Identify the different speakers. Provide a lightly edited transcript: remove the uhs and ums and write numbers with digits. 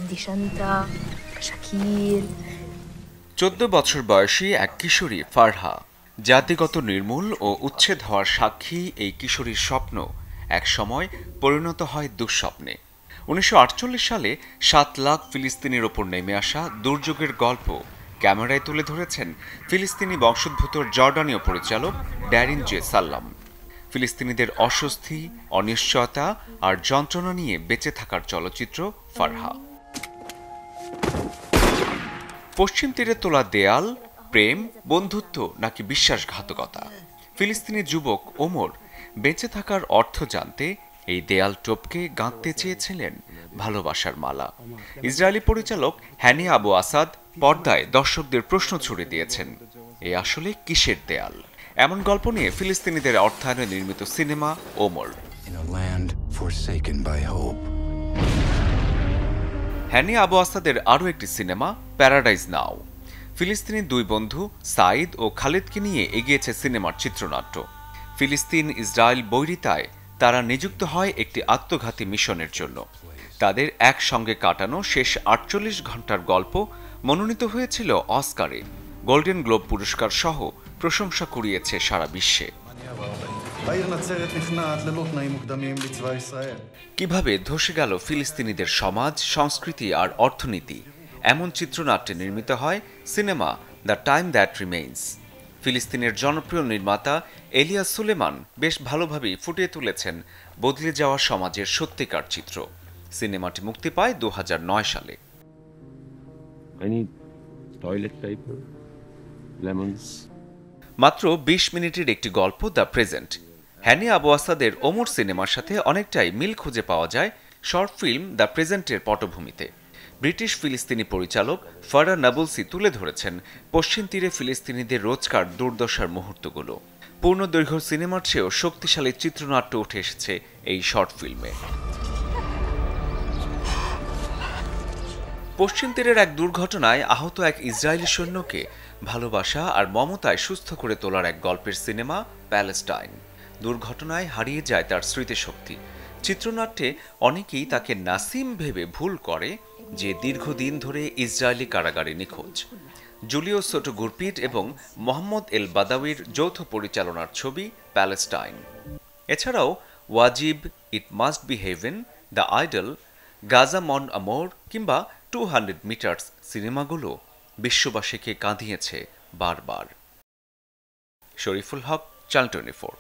Speaker 1: بدي شنطة شاكيل
Speaker 2: 14 বছর বয়সী এক কিশোরী ফারহা জাতিগত নির্মূল ও উচ্ছেদ হওয়ার সাক্ষী এই কিশোরীর স্বপ্ন এক সময় পরিণত হয় দুঃস্বপ্নে 1948 সালে 7 লাখ ফিলিস্তিনির ওপর নেমে আসা দুর্যোগের গল্প ক্যামেরায় তুলে ধরেছেন ফিলিস্তিনি বংশোদ্ভূত জর্ডানীয় পরিচালক ড্যারিন জে সাল্লাম। ফিলিস্তিনিদের অস্বস্তি, অনিশ্চয়তা আর যন্ত্রণা নিয়ে বেঁচে থাকার চলচ্চিত্র ফারহা। পশ্চিম তীরে তোলা দেয়াল, প্রেম, বন্ধুত্ব নাকি বিশ্বাসঘাতকতা? ফিলিস্তিনি যুবক ওমর বেঁচে থাকার অর্থ জানতে এই দেয়াল টপকে গাঁথতে চেয়েছিলেন ভালোবাসার মালা। ইসরায়েলি পরিচালক হ্যানি আবু আসাদ পর্দায় দর্শকদের প্রশ্ন ছুড়ে দিয়েছেন, এ আসলে কিসের দেয়াল? এমন গল্প নিয়ে ফিলিস্তিনিদের অর্থায়নে নির্মিত সিনেমা ওমর। হ্যানি আবু আসাদের আরও একটি সিনেমা প্যারাডাইজ নাও। ফিলিস্তিনি দুই বন্ধু সাইদ ও খালিদকে নিয়ে এগিয়েছে সিনেমার চিত্রনাট্য। ফিলিস্তিন ইসরায়েল বৈরিতায় তারা নিযুক্ত হয় একটি আত্মঘাতী মিশনের জন্য। তাদের একসঙ্গে কাটানো শেষ 48 ঘন্টার গল্প মনোনীত হয়েছিল অস্কারে। গোল্ডেন গ্লোব পুরস্কার সহ প্রশংসা কুড়িয়েছে সারা বিশ্বে। কিভাবে ধসে গেল ফিলিস্তিনিদের সমাজ, সংস্কৃতি আর অর্থনীতি, এমন চিত্রনাট্যে নির্মিত হয় cinema the time that remains. ফিলিস্তিনের জনপ্রিয় নির্মাতা এলিয়াস সুলেমান বেশ ভালোভাবেই ফুটিয়ে তুলেছেন বদলে যাওয়া সমাজের সত্যিকার চিত্র। সিনেমাটি মুক্তি পায় 2009 সালে। মাত্র 20 মিনিটের একটি গল্প দ্য প্রেজেন্ট। হ্যানি আবু আসাদের ওমর সিনেমার সাথে অনেকটাই মিল খুঁজে পাওয়া যায় শর্ট ফিল্ম দ্য প্রেজেন্টের পটভূমিতে। ব্রিটিশ ফিলিস্তিনি পরিচালক ফারা নাবুলসি তুলে ধরেছেন পশ্চিম তীরে ফিলিস্তিনিদের রোজকার দুর্দশার মুহূর্তগুলো। পূর্ণদৈর্ঘ্য সিনেমার চেয়েও শক্তিশালী চিত্রনাট্য উঠে এসেছে এই শর্ট ফিল্মে। পশ্চিম তীরের এক দুর্ঘটনায় আহত এক ইসরায়েলি সৈন্যকে ভালোবাসা আর মমতায় সুস্থ করে তোলার এক গল্পের সিনেমা প্যালেস্টাইন। দুর্ঘটনায় হারিয়ে যায় তার স্মৃতিশক্তি। চিত্রনাট্যে অনেকেই তাকে নাসিম ভেবে ভুল করে, যে দীর্ঘদিন ধরে ইসরায়েলি কারাগারে নিখোঁজ। জুলিও সোটো গুরপিট এবং মোহাম্মদ এল বাদাউির যৌথ পরিচালনার ছবি প্যালেস্টাইন। এছাড়াও Wajib, It Must Be Heaven, The Idol, Gaza Mon Amour কিংবা 200 মিটার্স সিনেমাগুলো বিশ্ববাসীকে কাঁদিয়েছে বারবার। শরীফুল হক, চ্যানেল 24।